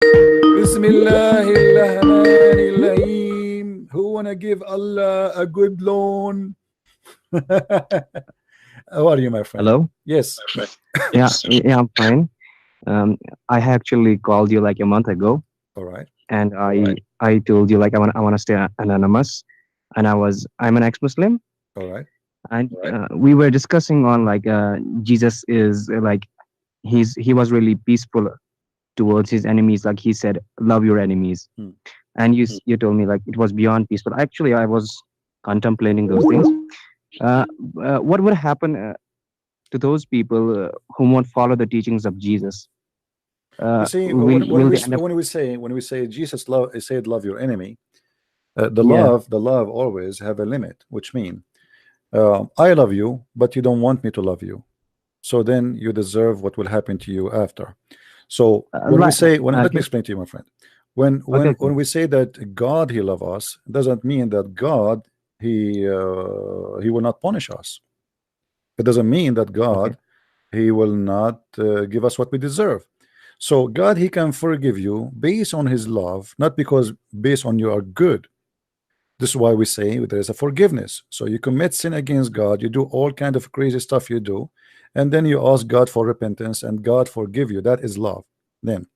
Bismillahirrahmanirrahim. Who wanna give Allah a good loan? How are you, my friend? Hello. Yes. Yeah, I'm fine. I actually called you like a month ago, All right. and I told you like I want to stay anonymous, and I'm an ex-Muslim, All right. and we were discussing on like Jesus is like he was really peaceful towards his enemies. Like he said, love your enemies, Hmm. and you told me like it was beyond peaceful. Actually, I was contemplating those things. Uh, what would happen to those people who won't follow the teachings of Jesus? You see, Will they end up? when we say Jesus love said love your enemy, Yeah. the love always have a limit, which mean I love you, but you don't want me to love you. So then you deserve what will happen to you after. So when we Like, say when let me okay, explain to you, my friend. When okay, when we say that God he love us, doesn't mean that God he will not punish us. It doesn't mean that okay, God he will not give us what we deserve. So God he can forgive you based on his love, not because based on you are good. This is why we say there is a forgiveness. So you commit sin against God, you do all kind of crazy stuff you do, and then you ask God for repentance and God forgive you. That is love. Then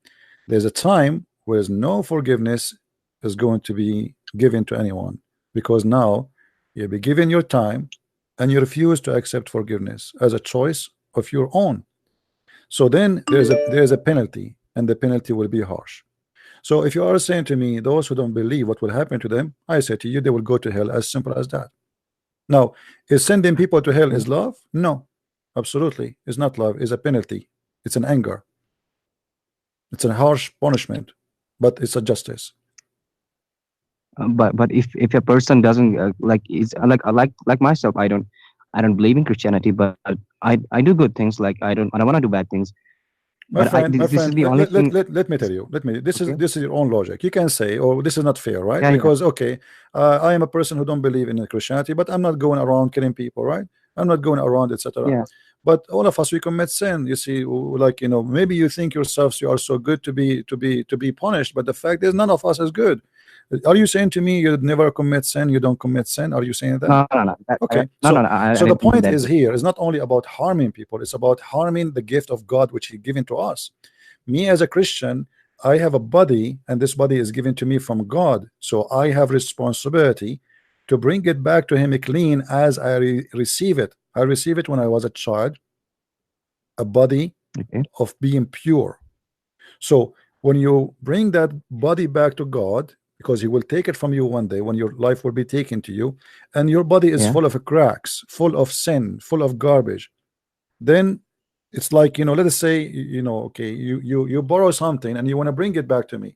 there's a time where no forgiveness is going to be given to anyone, because now you'll be given your time and you refuse to accept forgiveness as a choice of your own. So then there's a penalty, and the penalty will be harsh. So if you are saying to me, those who don't believe what will happen to them, I say to you, they will go to hell, as simple as that. Now, is sending people to hell okay. is love? No, absolutely. It's not love, it's a penalty. It's an anger. It's a harsh punishment, but it's a justice. But if a person doesn't like is like myself, I don't believe in Christianity, but I do good things. Like I don't want to do bad things. But My this is friend, the only thing. let me tell you. Let me. Okay. This is your own logic. You can say, "Oh, this is not fair," right? Yeah, yeah, Because okay, I am a person who don't believe in Christianity, but I'm not going around killing people, right? I'm not going around, etc. yeah. But all of us we commit sin. You see, like maybe you think yourselves you are so good to be punished, but the fact is, none of us is good. Are you saying to me you never commit sin? You don't commit sin? Are you saying that? No, no, no. Okay, No, no, so no. I so the didn't mean point that is way. here is not only about harming people, it's about harming the gift of God which He given to us. Me as a Christian, I have a body, and this body is given to me from God, so I have responsibility to bring it back to Him clean as I receive it. I receive it when I was a child, a body Okay. of being pure. So when you bring that body back to God, because He will take it from you one day when your life will be taken to you, and your body is Yeah. full of cracks, full of sin, full of garbage, then it's like, let us say, okay, you borrow something and you want to bring it back to me.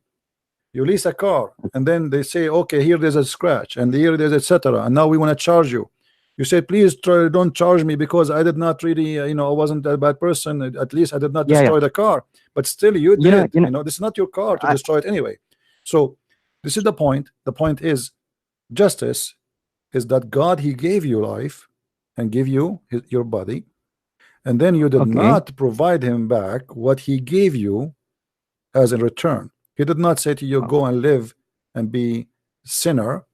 You lease a car, and then they say, okay, here there's a scratch, and here there's etc. And now we want to charge you. You say, please don't charge me because I did not really, I wasn't a bad person. At least I did not Yeah, yeah. destroy the car. But still, you You know, did. you know. This is not your car to I destroy it anyway. So this is the point. The point is justice is that God, He gave you life and give you your body, and then you did okay. not provide Him back what He gave you as a return. He did not say to you, Uh, go and live and be sinner.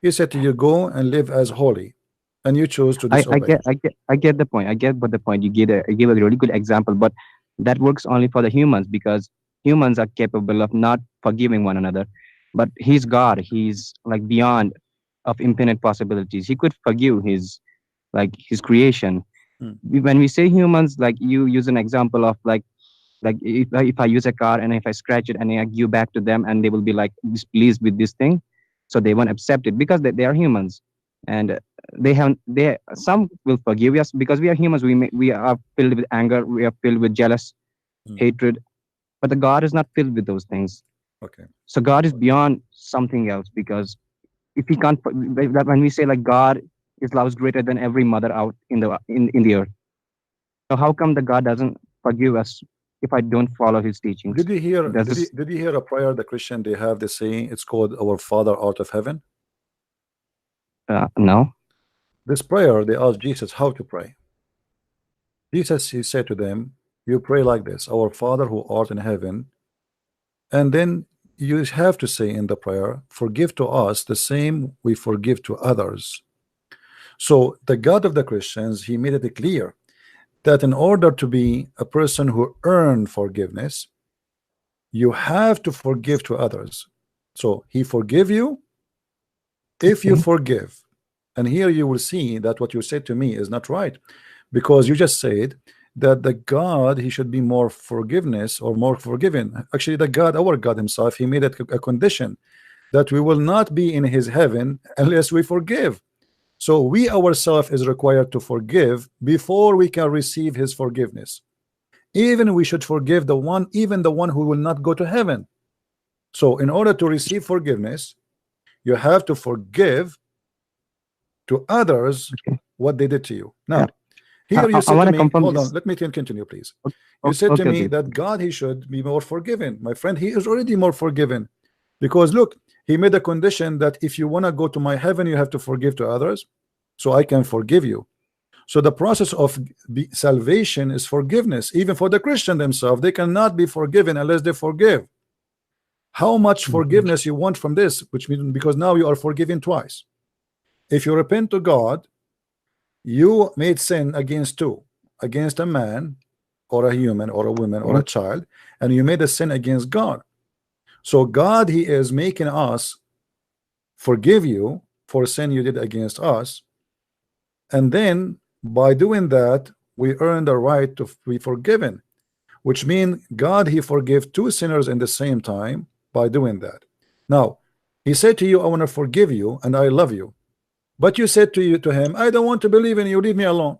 He said to you, go and live as holy, and you chose to disobey. I get the point. I get but the point. You gave a really good example, but that works only for the humans because humans are capable of not forgiving one another. But he's God. He's like beyond of infinite possibilities. He could forgive his creation. Hmm. When we say humans, like you use an example of like if I use a car and if I scratch it and I give back to them and they will be like displeased with this thing, so they won't accept it because they are humans, and they some will forgive us because we are humans. We are filled with anger, we are filled with jealous Hmm. hatred, but the God is not filled with those things. Okay. So God is beyond something else because if he can't when we say like God, his love is greater than every mother out in the earth. So how come the God doesn't forgive us if I don't follow his teachings? Did you hear? Does this Did you hear a prayer the Christian they have? They saying it's called "Our Father Art of Heaven." no? This prayer they asked Jesus how to pray. Jesus he said to them, "You pray like this: Our Father who art in heaven, And then you have to say in the prayer, forgive to us the same we forgive to others. So the God of the Christians, he made it clear that in order to be a person who earn forgiveness, you have to forgive to others. So he forgive you if you Okay. forgive. And here you will see that what you said to me is not right, because you just said that the God, he should be more forgiveness or more forgiven. Actually, the God, our God himself, he made it a condition that we will not be in his heaven unless we forgive. So we ourselves is required to forgive before we can receive his forgiveness. Even we should forgive the one, even the one who will not go to heaven. So in order to receive forgiveness, you have to forgive to others Okay. what they did to you. Yeah. Now, here you I said want to to me, confirm hold on, this. let me continue, please. You Okay. said to Okay. me Okay. that God, he should be more forgiven. My friend, he is already more forgiven, because look, he made a condition that if you want to go to my heaven, you have to forgive to others, so I can forgive you. So the process of salvation is forgiveness. Even for the Christian themselves, they cannot be forgiven unless they forgive. How much Okay. forgiveness you want from this? Which means, because now you are forgiven twice. If you repent to God, you made sin against two, against a man or a human or a woman or a Okay. child, and you made a sin against God. So God, he is making us forgive you for sin you did against us, and then by doing that we earn the right to be forgiven, which means God, he forgive two sinners in the same time by doing that. Now he said to you, I want to forgive you and I love you, but you said to him, I don't want to believe in you, leave me alone.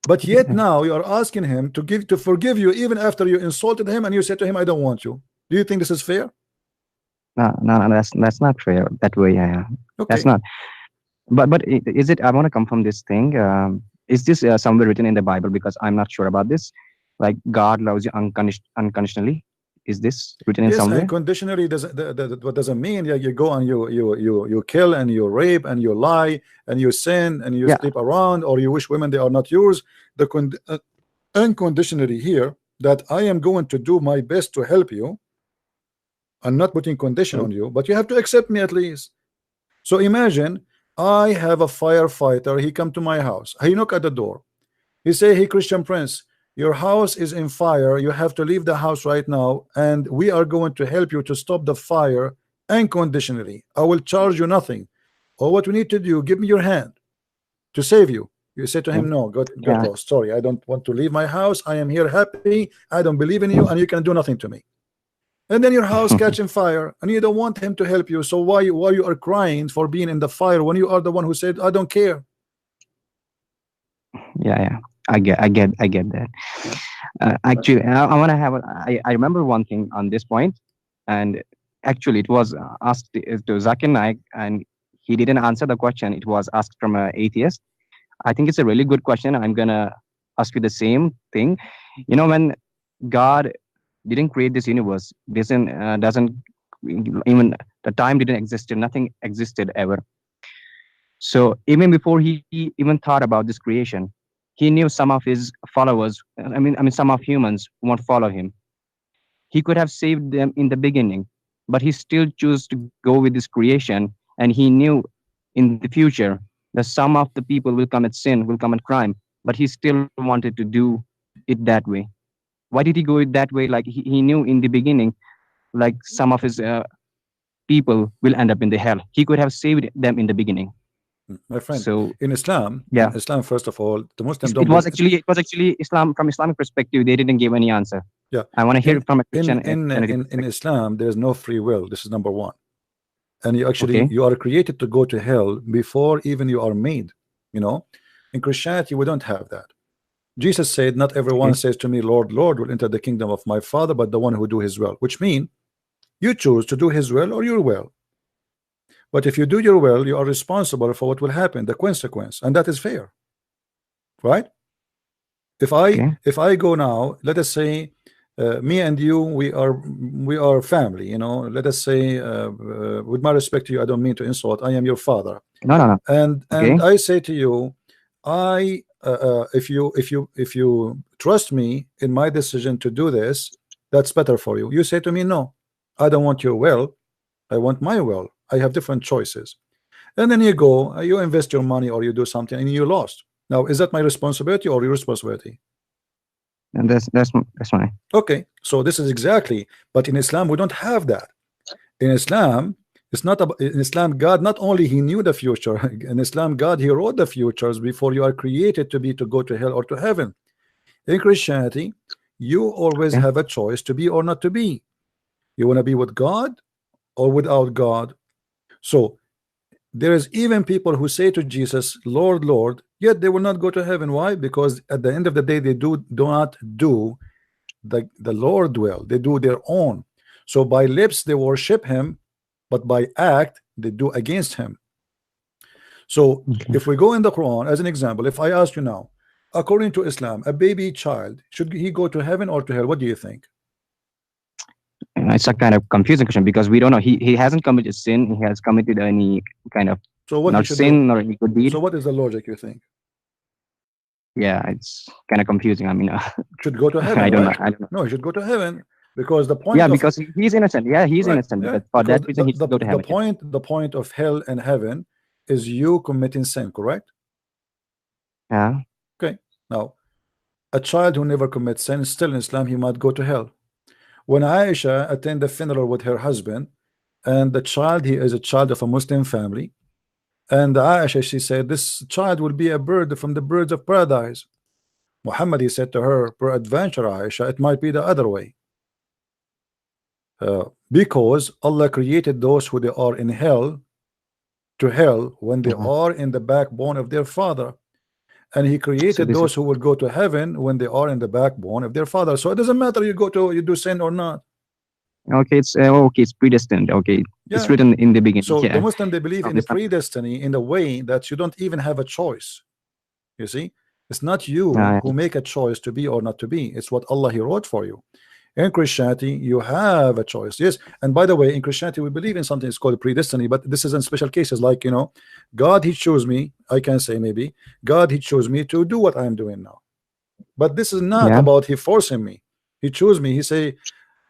But yet Yeah. now you are asking him to forgive you even after you insulted him, and you said to him, I don't want you. Do you think this is fair? No, no, no, that's not fair that way. Yeah, that's Okay. not. But is it? I want to confirm this thing. Is this somewhere written in the Bible? Because I'm not sure about this. Like God loves you unconditionally. Is this written in Yes, somewhere? unconditionally doesn't what doesn't mean that you go and you kill and you rape and you lie and you sin and you Yeah. sleep around or you wish women they are not yours. The unconditionally here, that I am going to do my best to help you. I'm not putting condition on Oh, you, but you have to accept me at least. So imagine I have a firefighter. He come to my house. He knock at the door. He say, hey, Christian Prince, your house is in fire. You have to leave the house right now, and we are going to help you to stop the fire unconditionally. I will charge you nothing. All what we need to do, give me your hand to save you. You say to him, okay. no, get Yeah. lost. Sorry, I don't want to leave my house. I am here happy. I don't believe in you, and you can do nothing to me. And then your house catching fire, and you don't want him to help you. So why you are crying for being in the fire when you are the one who said, I don't care? Yeah. Yeah. I get that. Actually, I want to have. I remember one thing on this point, and actually, it was asked to Zakir Naik, and he didn't answer the question. It was asked from an atheist. I think it's a really good question. I'm gonna ask you the same thing. When God didn't create this universe, doesn't even the time didn't exist. Nothing existed ever. So even before he even thought about this creation, he knew some of his followers. I mean, some of humans won't follow him. He could have saved them in the beginning, but he still chose to go with this creation, and he knew in the future that some of the people will commit sin, will commit crime, but he still wanted to do it that way. Why did he go it that way? Like he knew in the beginning, like some of his people will end up in the hell. He could have saved them in the beginning. My friend, So In yeah, Islam, first of all, the Muslim it, don't it was believe. actually it was actually Islam. From Islamic perspective, they didn't give any answer. Yeah, I want to hear in it from a in Christianity in perspective. Islam, there is no free will. This is number one. And Okay. you are created to go to hell before even you are made. You know, in Christianity, we don't have that. Jesus said, "Not everyone Okay. says to me, Lord, Lord, will enter the kingdom of my Father, but the one who do His will." Which means you choose to do His will or your will. But if you do your will, you are responsible for what will happen, the consequence, and that is fair, right? Okay. If I go now, let us say me and you, we are family, let us say with my respect to you, I don't mean to insult, I am your father, No, no, no. and Okay. I say to you, if you trust me in my decision to do this, that's better for you. You say to me, no, I don't want your well, I want my well. I have different choices. And then you go, you invest your money or you do something and you lost. Now, is that my responsibility or your responsibility? And that's fine. Okay, so this is exactly, but in Islam we don't have that. In Islam, it's not about, in Islam, God not only he knew the future, in Islam, God he wrote the futures before you are created to go to hell or to heaven. In Christianity, you always Okay. have a choice to be or not to be. You want to be with God or without God. So there is even people who say to Jesus, Lord, Lord, yet they will not go to heaven. Why? Because at the end of the day, they do not do the Lord will. They do their own. So by lips they worship him, but by act they do against him. So Okay. if we go in the Quran as an example, if I ask you now, according to Islam, a baby child, should he go to heaven or to hell? What do you think? It's a kind of confusing question because we don't know. He hasn't committed sin. He has committed any kind of So what he not should do? sin nor any good deed. So what is the logic you think? Yeah, it's kind of confusing. I mean, Should go to I heaven, don't know. right? I don't know. No, he should go to heaven because the Yeah, point of because he's innocent. Yeah, he's right, innocent. yeah, For because that reason, he should go to heaven. Yeah. the point of hell and heaven is you committing sin, correct? Yeah. Okay. Now, a child who never commits sin, still in Islam, he might go to hell. When Aisha attended the funeral with her husband, and the child, he is a child of a Muslim family, and Aisha, she said, this child will be a bird from the birds of paradise. Muhammad, he said to her, peradventure, Aisha, it might be the other way. Because Allah created those who they are in hell to hell when they Mhm. are in the backbone of their father, and he So created this is those who will go to heaven when they are in the backbone of their father. So it doesn't matter you do sin or not. okay. It's predestined. Okay, it's Yeah. written in the beginning. So the Yeah. Muslim, they believe in a It's not, predestiny in the way that you don't even have a choice. You see, it's not you who make a choice to be or not to be. It's what Allah he wrote for you. In Christianity, you have a choice. Yes, and by the way, in Christianity, we believe in something that's called predestiny, but this is in special cases, like God he chose me. I can say maybe God he chose me to do what I am doing now. But this is not yeah. about he forcing me. He chose me. He say,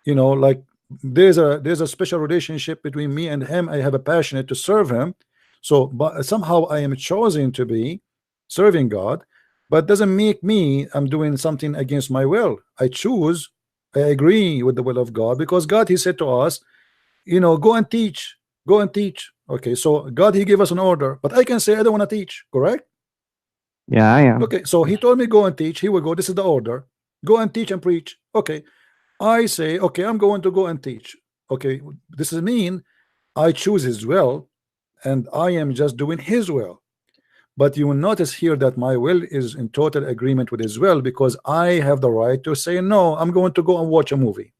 like there's a special relationship between me and him. I have a passionate to serve him. So, but somehow I am chosen to be serving God, but doesn't make me I'm doing something against my will. I choose. I agree with the will of God because God he said to us, go and teach, go and teach. Okay, so God he gave us an order, but I can say I don't want to teach. Correct? Yeah. Yeah. Okay, so he told me go and teach. Here we go. This is the order. Go and teach and preach. Okay, I say, okay, I'm going to go and teach. Okay, this is mean I choose his will and I am just doing his will. But you will notice here that my will is in total agreement with his will because I have the right to say no, I'm going to go and watch a movie.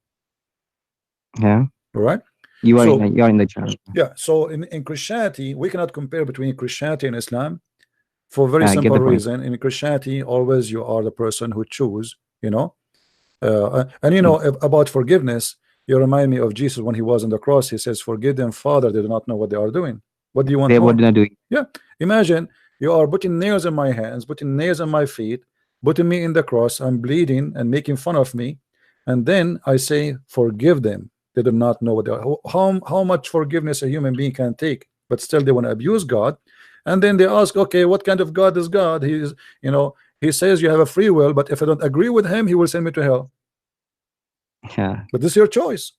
Yeah. All right. So You are in the channel. yeah, so in Christianity, we cannot compare between Christianity and Islam for a very I get simple the point. reason. In Christianity, always you are the person who choose, and about forgiveness, you remind me of Jesus when he was on the cross. He says, forgive them, Father, they do not know what they are doing. What do you want They would more? not do it. Yeah, imagine you are putting nails in my hands, putting nails on my feet, putting me in the cross, I'm bleeding and making fun of me, and then I say forgive them, they do not know what they are. How much forgiveness a human being can take, but still they want to abuse God. And then they ask, okay, what kind of God is God? He is, he says you have a free will, but if I don't agree with him, he will send me to hell. Yeah. But this is your choice.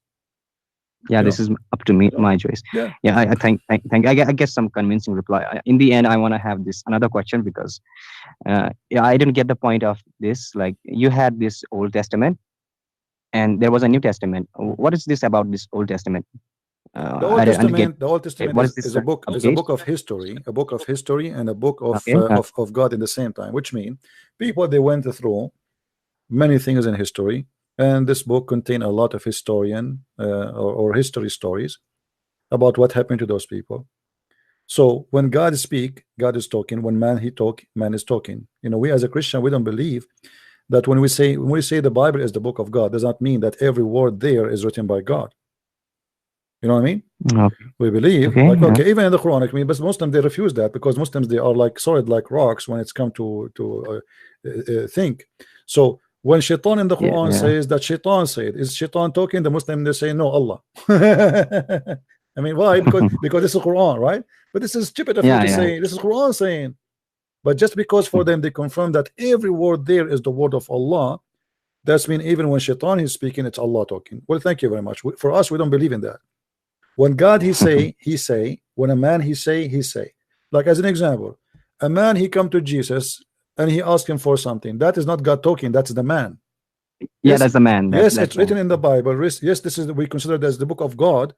Yeah, this is up to me, my choice. Yeah. Yeah, I think I guess some convincing reply. In the end, I want to have this another question because yeah, I didn't get the point of this. Like you had this Old Testament, and there was a New Testament. What is this about this Old Testament? The Old I didn't get Testament, the Old Testament what is is this a book update? of history, and a book Okay, of God in the same time, which means people they went through many things in history, and this book contains a lot of historian or history stories about what happened to those people. So when God speak, God is talking. When man he talk, man is talking. We as a Christian, we don't believe that when we say the Bible is the book of God, does not mean that every word there is written by God. You know what I mean? okay, We believe okay, like yeah. okay, even in the Quran, I mean, but Muslims they refuse that because Muslims they are like solid like rocks when it's come to think. So When shaitan in the Yeah, Quran yeah. says that shaitan said, is shaitan talking? The Muslim they say no, Allah. I mean, why? Because this is Quran, right? But this is stupid of you Yeah, to yeah. say this is Quran saying. But just because for them they confirm that every word there is the word of Allah, that's mean even when shaitan is speaking, it's Allah talking. Well, thank you very much. For us, we don't believe in that. When God he say, he say. When a man he say, he say. Like as an example, a man he come to Jesus and he asked him for something. That is not God talking. That's the man. Yeah, Yes, that's the man. yes, That's it's man. written in the Bible. Yes, this is we consider it as the book of God,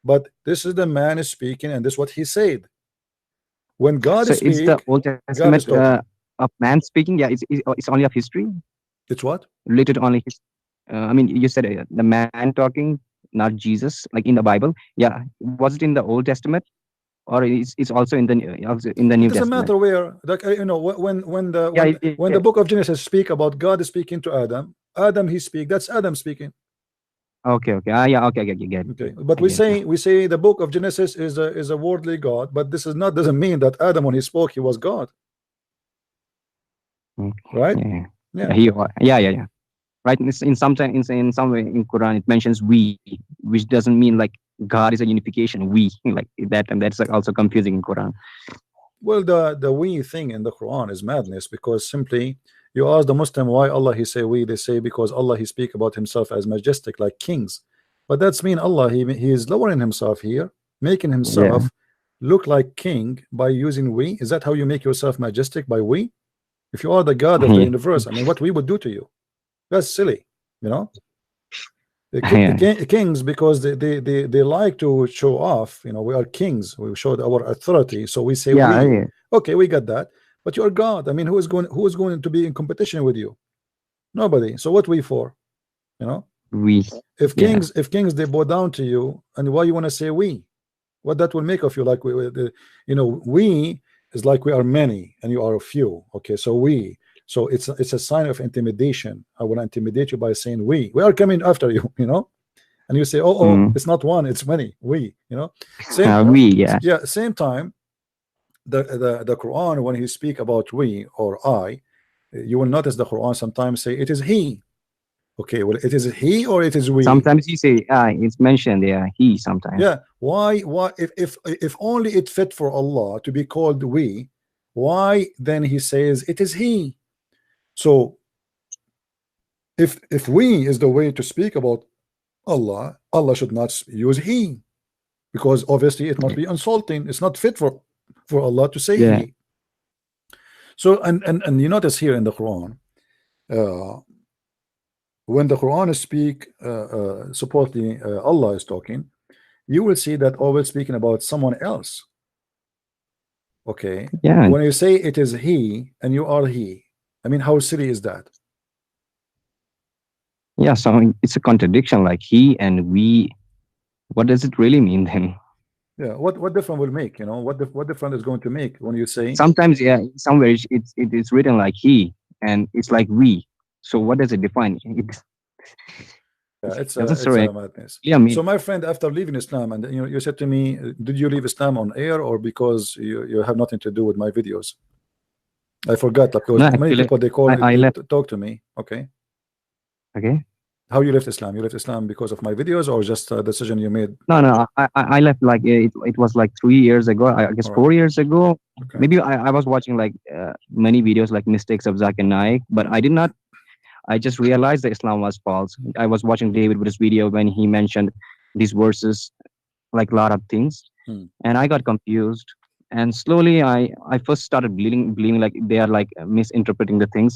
but this is the man is speaking, and this is what he said. When God So it's the speak, Old God is Testament talking. of man speaking. Yeah, it's only of history, It's what? related to only his. I mean, you said the man talking, not Jesus, like in the Bible. Yeah, was it in the Old Testament, or it's also in the also in the It New doesn't Testament? matter where. Like you know, when the Yeah, when the book of Genesis speak about God is speaking to Adam, Adam he speak. That's Adam speaking. okay, okay. Ah, yeah, okay, okay, okay, get Okay, it. but I get it now. we say the book of Genesis is a worldly God, but this is not doesn't mean that Adam when he spoke he was God, Okay, right? yeah, yeah, Yeah. yeah, yeah, yeah. Right. In some way in Quran it mentions we, which doesn't mean like God is a unification. We like that, and that's like also confusing in Quran. Well, the we thing in the Quran is madness because simply you ask the Muslim why Allah he say we, they say because Allah he speak about himself as majestic like kings, but that's mean Allah he is lowering himself here, making Yeah. himself look like king by using we. Is that how you make yourself majestic, by we? If you are the God of the Yeah. universe, I mean, what we would do to you? That's silly, you know. Yeah. Kings because they like to show off, you know, we are kings, we showed our authority, so we say Yeah. we. Yeah. Okay, we got that, but you're God. I mean, who is going to be in competition with you? Nobody. So what we for, you know? We. If Yeah. kings they bow down to you, and why you want to say we? What that will make of you? Like you know, we is like we are many and you are a few. Okay, so we, so it's a sign of intimidation. I want to intimidate you by saying we are coming after you, you know. And you say, oh, Mm. it's not one, it's many. We, you know, same, We. Yeah. yeah, same time. The Quran, when he speak about we or I, you will notice the Quran sometimes say it is he. Okay, well, it is he or it is we. Sometimes you say it's mentioned. Yeah. He sometimes. Yeah, why if only it fit for Allah to be called we, why then he says it is he? So if we is the way to speak about Allah, Allah should not use he, because obviously it must Yeah. be insulting. It's not fit for Allah to say Yeah. he. So and you notice here in the Quran, uh, when the Quran speak, supposedly Allah is talking, you will see that always speaking about someone else. Okay, Yeah. when you say it is he and you are he, I mean, how silly is that? Yeah. So it's a contradiction. Like he and we. What does it really mean then? Yeah, what difference will make? You know, what difference is going to make when you say, Sometimes, yeah. Somewhere it's written like he, and it's like we. So what does it define? yeah, It doesn't it's say a madness. clear So meaning. my friend, after leaving Islam, and you said to me, did you leave Islam on air or because you have nothing to do with my videos? I forgot, like, No, because many actually, people they call I they left. talk to me. Okay, Okay. how you left Islam? You left Islam because of my videos or just a decision you made? No, no, I left like it was like 3 years ago. I guess All right, 4 years ago. okay, Maybe I was watching like many videos like mistakes of Zakir Naik, but I did not. I just realized that Islam was false. I was watching David Buddha's video when he mentioned these verses, like a lot of things, hmm. and I got confused. And slowly, I first started believing like they are like misinterpreting the things.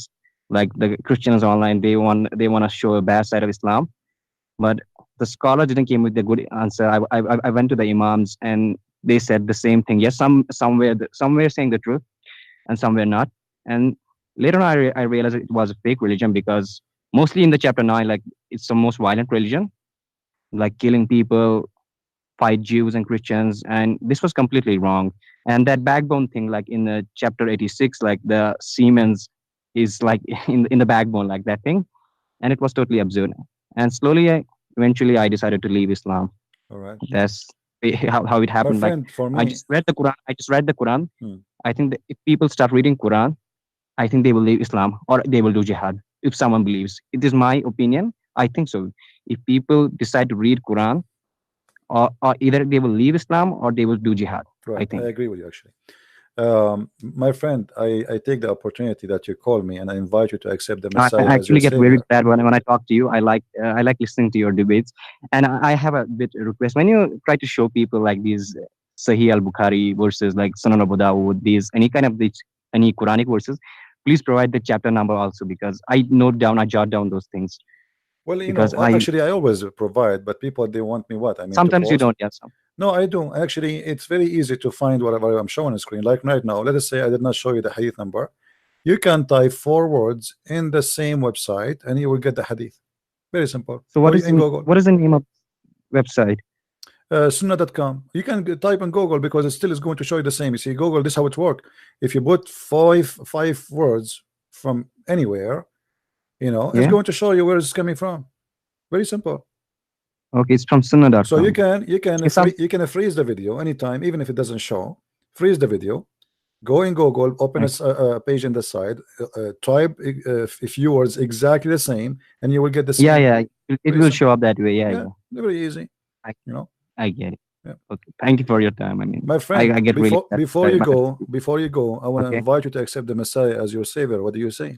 Like the Christians online, they want to show a bad side of Islam, but the scholar didn't came with a good answer. I went to the imams and they said the same thing. Yes, somewhere saying the truth and somewhere not. And later on, I realized it was a fake religion because mostly in the chapter 9, like it's the most violent religion, like killing people, fight Jews and Christians, and this was completely wrong. And that backbone thing, like in the chapter 86, like the Siemens is like in the backbone, like that thing, and it was totally absurd. And slowly, eventually, I decided to leave Islam. All right, That's how it my happened. Like friend. For I me, just read the Quran. I just read the Quran. hmm. I think that if people start reading Quran, I think they will leave Islam or they will do jihad. if someone believes. It is my opinion. I think so. If people decide to read Quran, or either they will leave Islam or they will do jihad. I Right, I think. agree with you actually. My friend, I take the opportunity that you call me and I invite you to accept the I Messiah as your actually get very savior. sad when I talk to you. I like listening to your debates, and I have a bit request when you try to show people like these Sahih al Bukhari verses, like Sunan Abu Dawud, these any kind of these any Quranic verses. Please provide the chapter number also, because I note down, I jot down those things, Well, because I actually, I always provide, but people they want me what? I mean to sometimes you post. don't. Yes. No, I do. Actually, it's very easy to find whatever I'm showing on the screen. Like right now, let us say I did not show you the hadith number. You can type 4 words in the same website and you will get the hadith. Very simple. So Or in Google. what is the name of website? Sunnah.com. You can type in Google because it still is going to show you the same. You see, Google, this is how it works. If you put five words from anywhere, it's Yeah. going to show you where it's coming from. Very simple. Okay, it's from So you sunnah.com. you can freeze the video anytime, even if it doesn't show. Freeze the video. Go in Google, open a page in the side, type a few words exactly the same, and you will get the Yeah, same. yeah. It Very will simple. show up that way. Yeah, Yeah, yeah. very easy. I, You know. I get it. Yeah. Okay. Thank you for your time. I mean, My friend, I get really before satisfied you by go, it. I want to Okay. invite you to accept the Messiah as your savior. What do you say?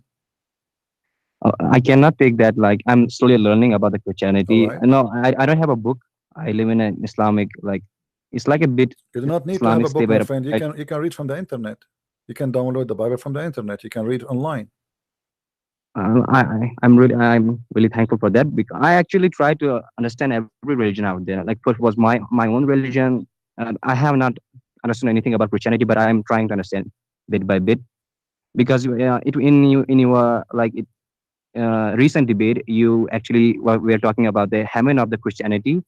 I cannot take that. Like, I'm slowly learning about the All Christianity. right. No, I don't have a book. I live in an Islamic, like, it's like a bit You do not need to have Islamic a stay book, by my the friend. like, You can read from the internet. You can download the Bible from the internet. You can read online. I'm really thankful for that, because I actually try to understand every religion out there. Like, first was my own religion. I have not understood anything about Christianity, but I am trying to understand bit by bit, because in your recent debate, you actually we are talking about the heaven of the Christianity,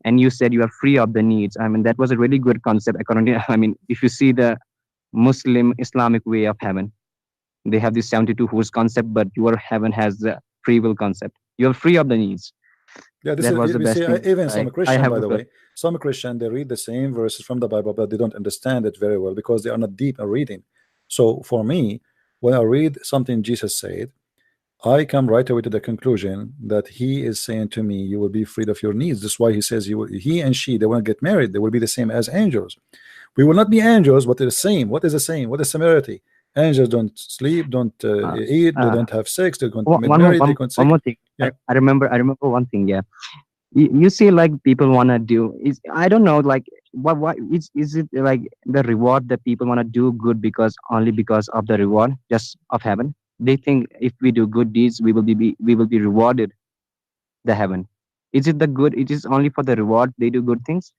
and you said you are free of the needs. I mean, that was a really good concept. According to, I mean, if you see the Muslim Islamic way of heaven, they have this 72 hours concept, but your heaven has the free will concept. You are free of the needs. Yeah, this That is was the you best see, thing. even Like, some I Christian, have by the way, some Christian they read the same verses from the Bible, but they don't understand it very well because they are not deep in reading. So for me, when I read something Jesus said, I come right away to the conclusion that he is saying to me, you will be freed of your needs. That's why he says he and she, they won't get married. They will be the same as angels. We will not be angels, but they're the same. What is the same? What is similarity? Angels don't sleep, don't uh, eat, they uh, don't have sex, they don't get one more married, they don't one sick. more thing. Yeah. I remember one thing. Yeah, you see, like people wanna do is, I don't know, like what is it, like the reward that people wanna do good because only because of the reward just of heaven. They think if we do good deeds, we will be rewarded the heaven. Is it the good? It is only for the reward they do good things.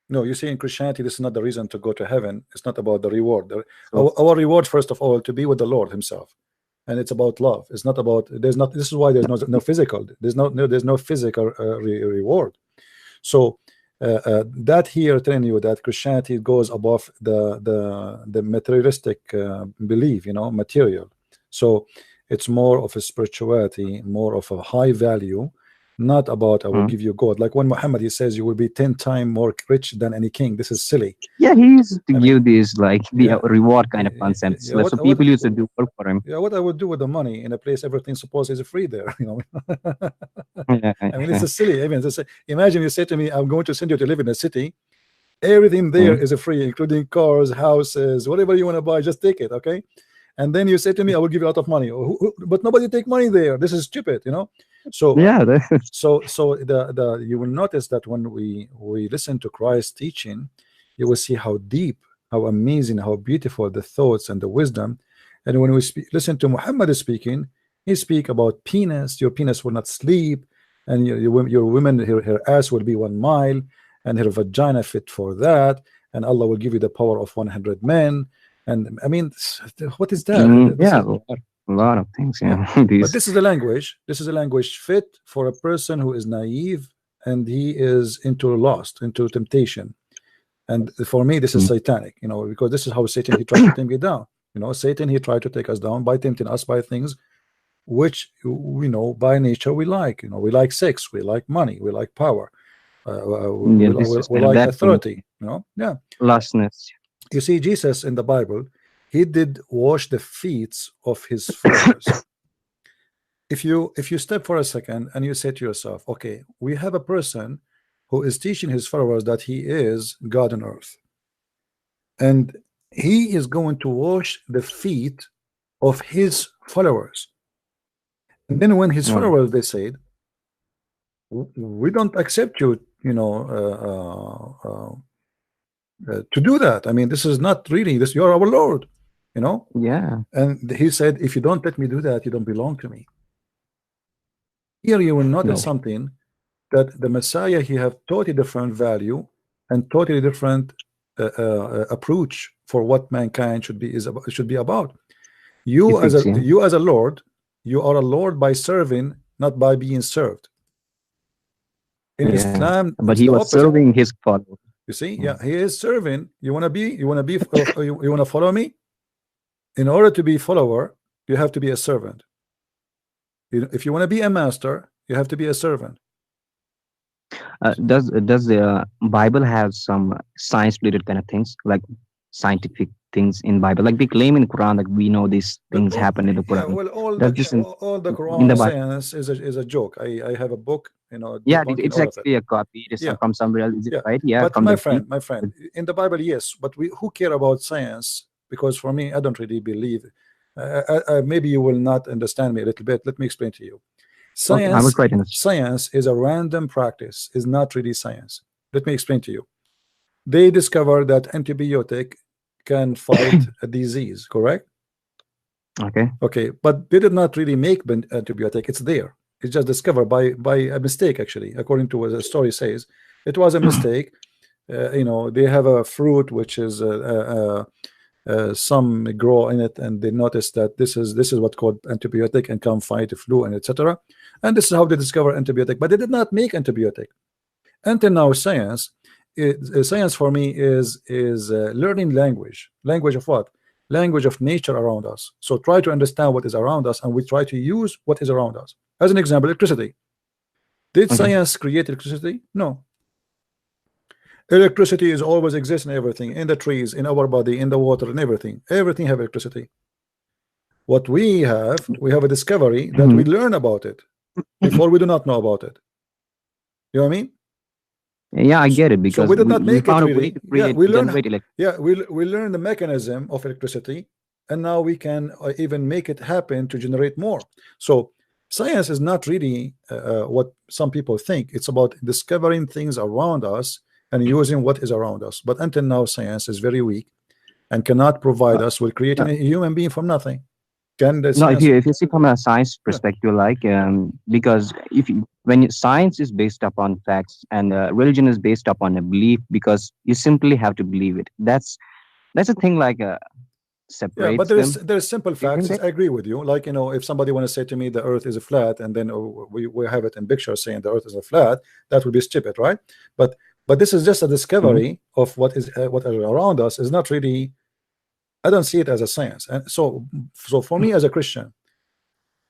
No, you see, in Christianity, this is not the reason to go to heaven. It's not about the reward. So Our reward, first of all, to be with the Lord Himself, and it's about love. It's not about. There's not. This is why there's no physical. There's no physical reward. So that here telling you that Christianity goes above the materialistic belief, material. So it's more of a spirituality, more of a high value, not about I will mm. give you God. Like when Muhammad he says you will be 10 times more rich than any king. This is silly. Yeah, he used to I mean, give these like the yeah, reward kind of concepts. yeah. Like, so people used to do work for him. Yeah, what I would do with the money in a place everything supposed is free there, I mean, it's a silly. I mean, imagine you say to me, "I'm going to send you to live in a city. Everything there Mm. is a free, including cars, houses, whatever you want to buy. Just take it, okay?" And then you say to me, "I will give you a lot of money," but nobody take money there. This is stupid. So, Yeah, so the you will notice that when we listen to Christ's teaching, you will see how deep, how amazing, how beautiful the thoughts and the wisdom. And when we listen to Muhammad speaking, he speak about penis. Your penis will not sleep, and your woman, her ass will be 1 mile, and her vagina fit for that, and Allah will give you the power of 100 men. And I mean, what is that? This yeah, is a lot of things. yeah. Yeah, But these. this is the language. This is a language fit for a person who is naive and he is into lust, into temptation. And for me, this is Mm. satanic, because this is how Satan he tried to take me down. Satan he tried to take us down by tempting us by things which by nature we like. We like sex, we like money, we like power, Yeah, this is we kind of like that thing. authority. Yeah. Lostness. You see, Jesus in the Bible, he did wash the feet of his followers. if you step for a second and you say to yourself, okay, we have a person who is teaching his followers that he is God on earth, and he is going to wash the feet of his followers. And then when his Right. followers, they said, we don't accept you, to do that. I mean, this is not really this. You're our Lord, you know. Yeah. And he said, if you don't let me do that, you don't belong to me. Here you will notice No. something, that the Messiah, he have totally different value and totally different approach for what mankind should be about. You as Ethics. a Yeah. Lord, you are a Lord by serving, not by being served. In Yeah. Islam, But it's he the was opposite. serving his followers. You see, Mm. yeah, he is serving. You want to follow me? In order to be follower, you have to be a servant. If you want to be a master, you have to be a servant. Does the Bible have some science related kind of things, like scientific things in Bible? Like they claim in Quran that we know these But things happen in the yeah, Quran. well, Does this all the in the Quran Bible? science is a joke. I have a book, Yeah, debunking it's all of it. actually a copy. It is Yeah, from somewhere else. Is it yeah. right? Yeah, But from the Greek. my friend, in the Bible, yes. But who care about science? Because for me, I don't really believe. Maybe you will not understand me a little bit. Let me explain to you. Okay, I will try to understand. Science is a random practice. Is not really science. Let me explain to you. They discovered that antibiotic can fight a disease, correct? Okay. Okay, but they did not really make antibiotic. It's there. It's just discovered by a mistake, actually, according to what the story says. It was a mistake. They have a fruit which is some grow in it, and they noticed that this is what called antibiotic and can fight the flu and etc. And this is how they discover antibiotic. But they did not make antibiotic until now. Science for me is learning language of what? Language of nature around us. So try to understand what is around us, and we try to use what is around us. As an example, electricity. Did Okay. science create electricity? No. Electricity is always exists in everything, in the trees, in our body, in the water, in everything have electricity. What we have a discovery that we Mhm. learn about it. Before we do not know about it. You know what I mean? Yeah, I get it So because we did not we make it found a way really. to Yeah, create we learn. generate electricity. Yeah, we learn the mechanism of electricity, and now we can even make it happen to generate more. So science is not really what some people think. It's about discovering things around us and using what is around us. But until now, science is very weak and cannot provide us with creating No, a human being from nothing. Can the no, science? if you see from a science Yeah, perspective, like because science is based upon facts and religion is based upon a belief, because you simply have to believe it. That's a thing like yeah, but separates them. there's simple Do you facts. think that? I agree with you. Like, if somebody want to say to me the Earth is a flat, and then we have it in pictures saying the Earth is a flat, that would be stupid, right? But this is just a Mhm. discovery of what is around us. Is not really. I don't see it as a science. And so for me as a Christian,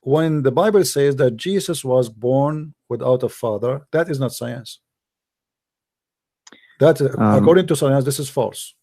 when the Bible says that Jesus was born without a father, that is not science. That Um, according to science, this is false.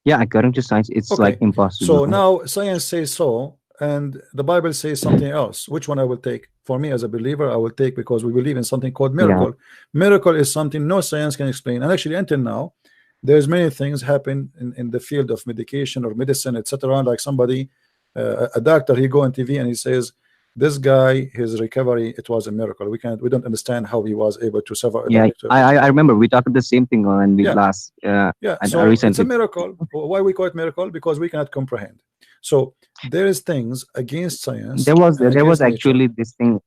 yeah, according to science, it's like Okay, impossible. so now science says so, and the Bible says something else. Which one I will take? For me as a believer, I will take, because we believe in something called Yeah, miracle. Miracle is something no science can explain. And actually, until now, there's many things happen in the field of medication or medicine, etc. Like somebody, a doctor, he go on TV and he says, this guy, his recovery, it was a miracle. We don't understand how he was able to survive. yeah. I remember we talked the same thing on the Yeah, last yeah, and so it's a recently. miracle. Why we call it miracle? Because we cannot comprehend. So there is things against science and There was against nature. actually this thing.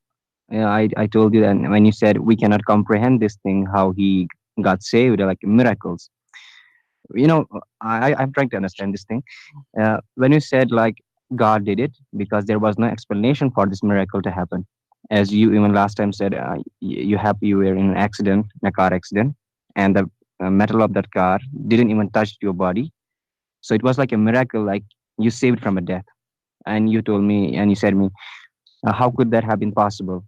I told you that when you said we cannot comprehend this thing, how he got saved, like miracles. I'm trying to understand this thing. When you said like God did it because there was no explanation for this miracle to happen, as you even last time said, you were in an accident, in a car accident, and the metal of that car didn't even touch your body, so it was like a miracle, like you saved from a death. And you told me, and you said me, how could that have been possible?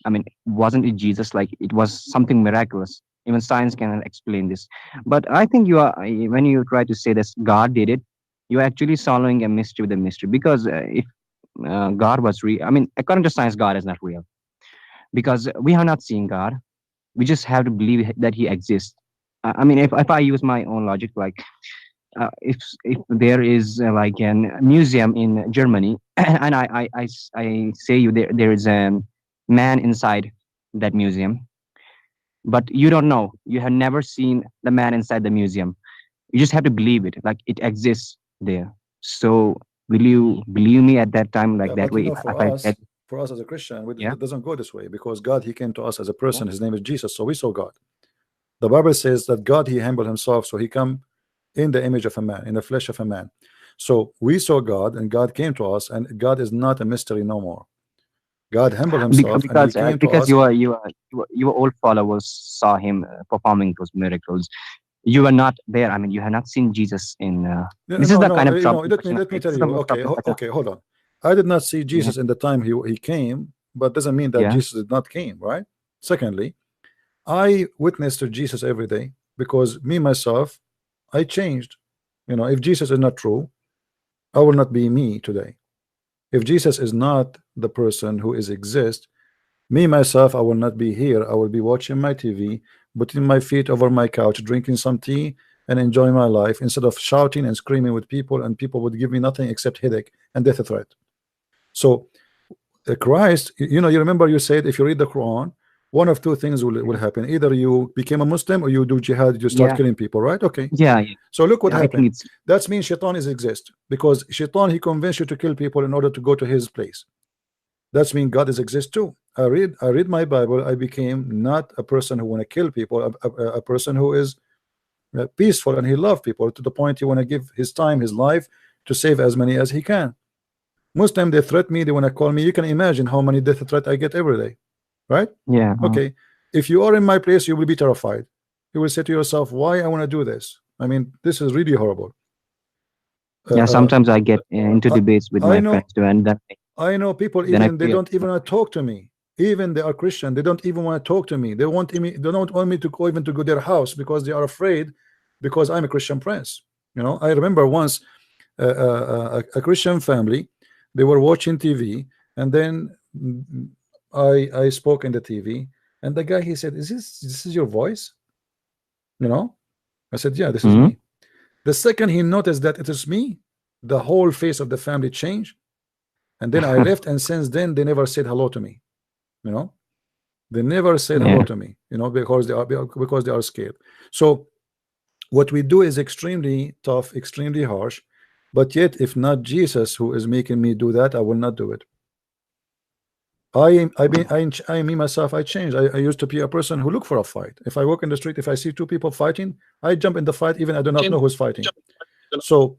I mean, wasn't it Jesus? Like it was something miraculous. Even science cannot explain this. But I think when you try to say this, God did it, you're actually solving a mystery with a mystery. Because if God was real. I mean, according to science, God is not real because we have not seen God. We just have to believe that He exists. I mean, if I use my own logic, like if there is like a museum in Germany, and I say you there is a man inside that museum, but you don't know, you have never seen the man inside the museum. You just have to believe it, like it exists there. So will you believe me at that time, like Yeah, that but you way? know, If I said, for us as a Christian, yeah, it doesn't go this way because God, He came to us as a yeah, person. His name is Jesus, so we saw God. The Bible says that God, He humbled Himself, so He come in the image of a man, in the flesh of a man. So we saw God, and God came to us, and God is not a mystery no more. God humbled Himself, and He came to because us. your old followers saw Him performing those miracles. You were not there. I mean, you have not seen Jesus in. No, This is no, the no. kind of You know, troubling let question. me This tell is the you. most Okay, troubling question. okay, hold on. I did not see Yeah, Jesus in the time He came, but doesn't mean that yeah, Jesus did not came, right? Secondly, I witness to Jesus every day because me myself, I changed. You know, if Jesus is not true, I will not be me today. If Jesus is not the person who is exist, me myself, I will not be here. I will be watching my TV, putting my feet over my couch, drinking some tea, and enjoying my life instead of shouting and screaming with people, and people would give me nothing except headache and death threat. So Christ, you know, you remember you said if you read the Quran, one of two things will yeah, happen. Either you became a Muslim or you do jihad, you start yeah, killing people, right? Okay. yeah, yeah. So look what I think happened. it's That means Shaitan is exist because Shaitan, he convinced you to kill people in order to go to his place. That's mean God is exist too. I read my Bible. I became not a person who want to kill people, a person who is peaceful, and he love people to the point he want to give his time, his life to save as many as he can. Most time they threat me, they want to call me. You can imagine how many death threat I get every day, right? yeah, Okay, if you are in my place, you will be terrified. You will say to yourself, why I want to do this? I mean, this is really horrible. uh, yeah. uh, Sometimes I get into I, debates with I my know, friends too, and I know people, then I even they feel, don't even want to talk to me. Even they are Christian, they don't even want to talk to me. They don't want me to go even to go their house because they are afraid because I'm a Christian prince. You know, I remember once a Christian family, they were watching TV, and then I spoke in the TV, and the guy, he said, this is your voice? You know, I said, yeah, this is Mhm. me. The second he noticed that it is me, the whole face of the family changed. And then I left, and since then they never said hello to me. You know, they never said hello Yeah. to me. You know, because they are scared. So what we do is extremely tough, extremely harsh. But yet, if not Jesus who is making me do that, I will not do it. I me myself, I changed. I used to be a person who look for a fight. If I walk in the street, if I see two people fighting, I jump in the fight, even I do not know who's fighting. So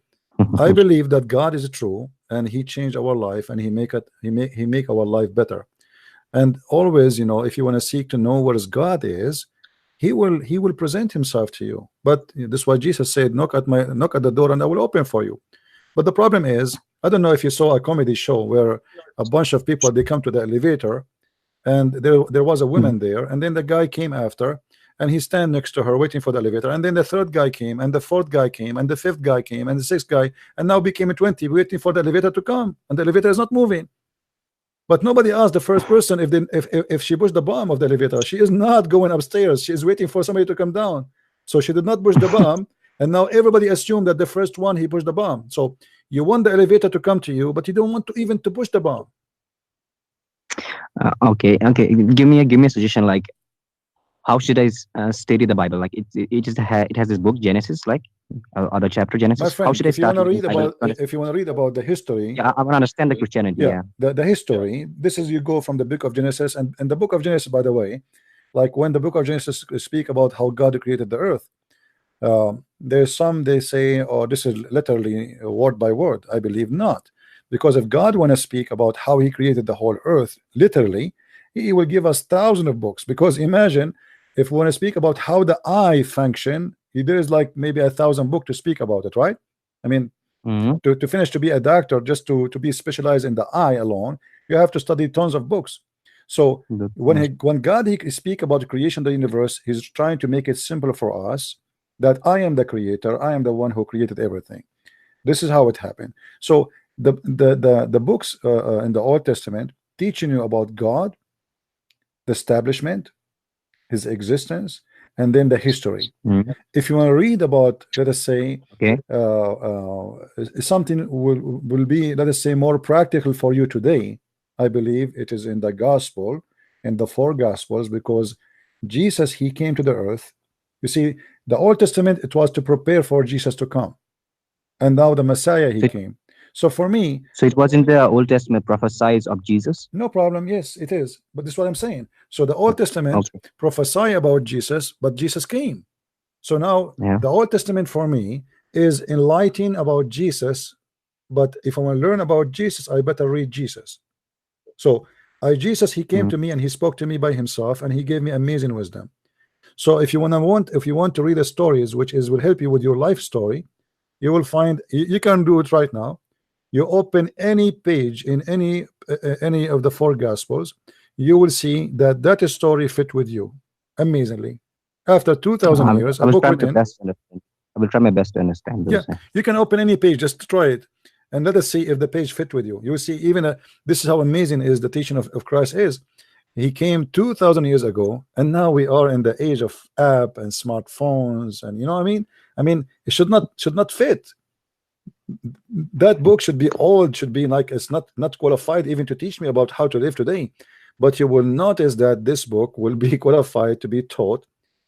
I believe that God is true, and He changed our life, and He make our life better. And always, you know, if you want to seek to know where God is, He will present Himself to you. But this is why Jesus said, knock at the door, and I will open for you. But the problem is, I don't know if you saw a comedy show where a bunch of people, they come to the elevator, and there was a woman there, and then the guy came after, and he stand next to her waiting for the elevator, and then the third guy came, and the fourth guy came, and the fifth guy came, and the sixth guy, and now became a 20 waiting for the elevator to come, and the elevator is not moving. But nobody asked the first person if she pushed the bottom of the elevator. She is not going upstairs. She is waiting for somebody to come down. So she did not push the bottom, and now everybody assumed that the first one, he pushed the bottom. So you want the elevator to come to you, but you don't want to even to push the bottom. Okay, okay. Give me a suggestion. Like, how should I study the Bible? Like, it has this book Genesis, like other chapter My Genesis. How friend, should I start reading the Bible? if you want to read about the history, Yeah, I want to understand the Christianity. yeah, Yeah. the history. This is, you go from the book of Genesis, and the book of Genesis, by the way, like when the book of Genesis speak about how God created the earth. There's some, they say, oh, this is literally word by word. I believe not, because if God want to speak about how He created the whole earth literally, He will give us thousands of books. Because imagine if we want to speak about how the eye function, there is like maybe 1,000 books to speak about it, right? I mean, Hmm. to finish to be a doctor, just to be specialized in the eye alone, you have to study tons of books. So when God, He speak about the creation of the universe, He's trying to make it simple for us, that I am the creator, I am the one who created everything. This is how it happened. So The books in the Old Testament teaching you about God, the establishment, his existence, and then the history. Mm. If you want to read about, let us say, Okay. something will be, let us say, more practical for you today, I believe it is in the gospel, in the four gospels, because Jesus, he came to the earth. You see, the Old Testament, it was to prepare for Jesus to come, and now the Messiah, he So, came. So for me, so it was in the Old Testament prophesies of Jesus. no problem. Yes, it is. But this is what I'm saying. So the Old Testament Okay. prophesy about Jesus, but Jesus came. So now Yeah. the Old Testament for me is enlightening about Jesus. But if I want to learn about Jesus, I better read Jesus. So Jesus, he came Mm. to me and he spoke to me by himself, and he gave me amazing wisdom. So if you want to read the stories, which is will help you with your life story, you will find you can do it right now. You open any page in any of the four gospels, you will see that that story fit with you amazingly. After 2000 years, I a will book try my written. best to understand. I will try my best to understand Yeah, those. you can open any page, just try it, and let us see if the page fit with you. You will see, even this is how amazing is the teaching of Christ is. He came 2000 years ago, and now we are in the age of app and smartphones, and you know what I mean. It should not fit. That book should be old, should be like, it's not qualified even to teach me about how to live today. But you will notice that this book will be qualified to be taught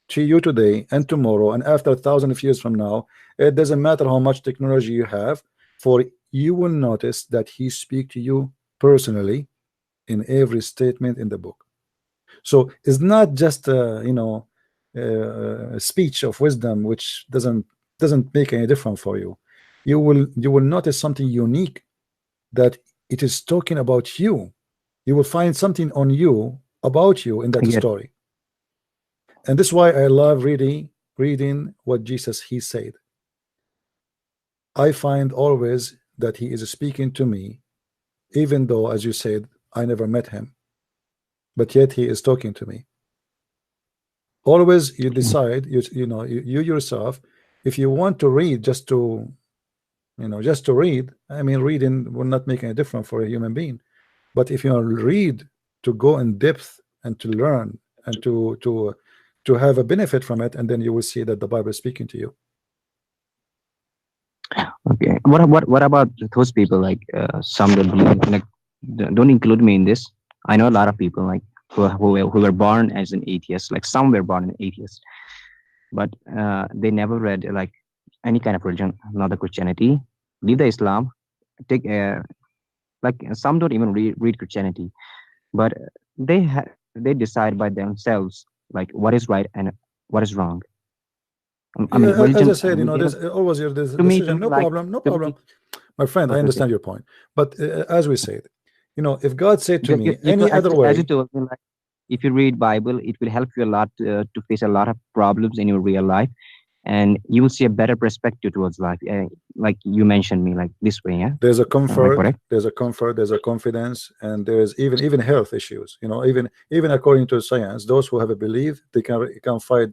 to you today and tomorrow and after 1,000 years from now. It doesn't matter how much technology you have, for you will notice that he speak to you personally in every statement in the book. So it's not just a speech of wisdom which doesn't make any difference for you. You will notice something unique, that it is talking about you. You will find something on you, about you, in I that get. story. And this is why I love reading what Jesus he said. I find always that he is speaking to me, even though, as you said, I never met him, but yet he is talking to me. Always you decide, you yourself, if you want to read just to, just to read. Reading will not make any difference for a human being. But if you read to go in depth and to learn and to have a benefit from it, and then you will see that the Bible is speaking to you. Okay. What about those people like some that believe, like don't include me in this. I know a lot of people like who were born as an atheist, like some were born an atheist, but they never read like any kind of religion, not the Christianity, leave the Islam, take like some don't even read Christianity, but they decide by themselves like what is right and what is wrong. I mean, Yeah, as I religion. said, Religion there's always your to decision. me, No like problem, no to problem, me. my friend. I Okay, okay. understand your point. But as we said, if God said to Because me any other as you way, told me, like if you read Bible, it will help you a lot to face a lot of problems in your real life, and you will see a better perspective towards life. Like you mentioned me, like this way. Yeah, there's a am I comfort, correct? there's a confidence, and there's even health issues. Even according to science, those who have a belief, they can fight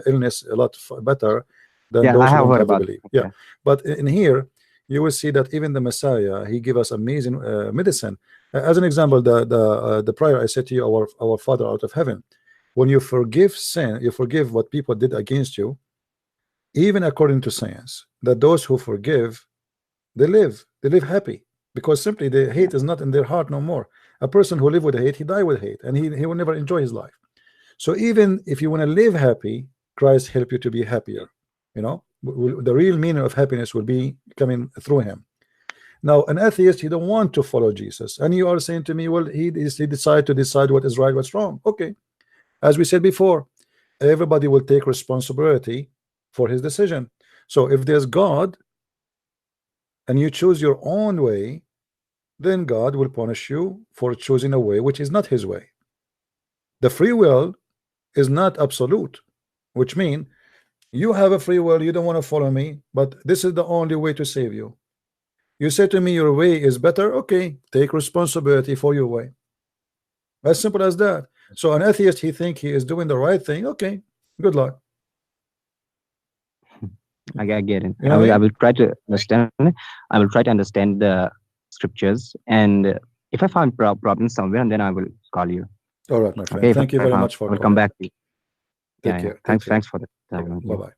illness a lot better than Yeah, I those who have don't heard have the about belief. it. Yeah, Yeah. but in here you will see that even the Messiah, he give us amazing medicine. As an example, the prayer I said to you, our Father out of heaven. When you forgive sin, you forgive what people did against you. Even according to science, that those who forgive, they live happy, because simply the Yeah. hate is not in their heart no more. A person who live with hate, he die with hate, and he will never enjoy his life. So even if you want to live happy, Christ help you to be happier. The real meaning of happiness will be coming through him. Now an atheist, he don't want to follow Jesus, and you are saying to me, well, he decide what is right, what's wrong. Okay, as we said before, everybody will take responsibility for his decision. So if there's God and you choose your own way, then God will punish you for choosing a way which is not his way. The free will is not absolute, which means you have a free will, you don't want to follow me, but this is the only way to save you. You say to me your way is better, okay, take responsibility for your way. As simple as that. So an atheist, he think he is doing the right thing, okay, good luck. I get it. You know what I I mean? will try to understand. I will try to understand the scriptures, and if I find problems somewhere, and then I will call you. All right, my friend. Okay, if Thank you I very found, much for I will come calling. back to you. Take Yeah, yeah. care. Take Thanks, care. thanks for the Bye time. bye. Yeah. Bye bye.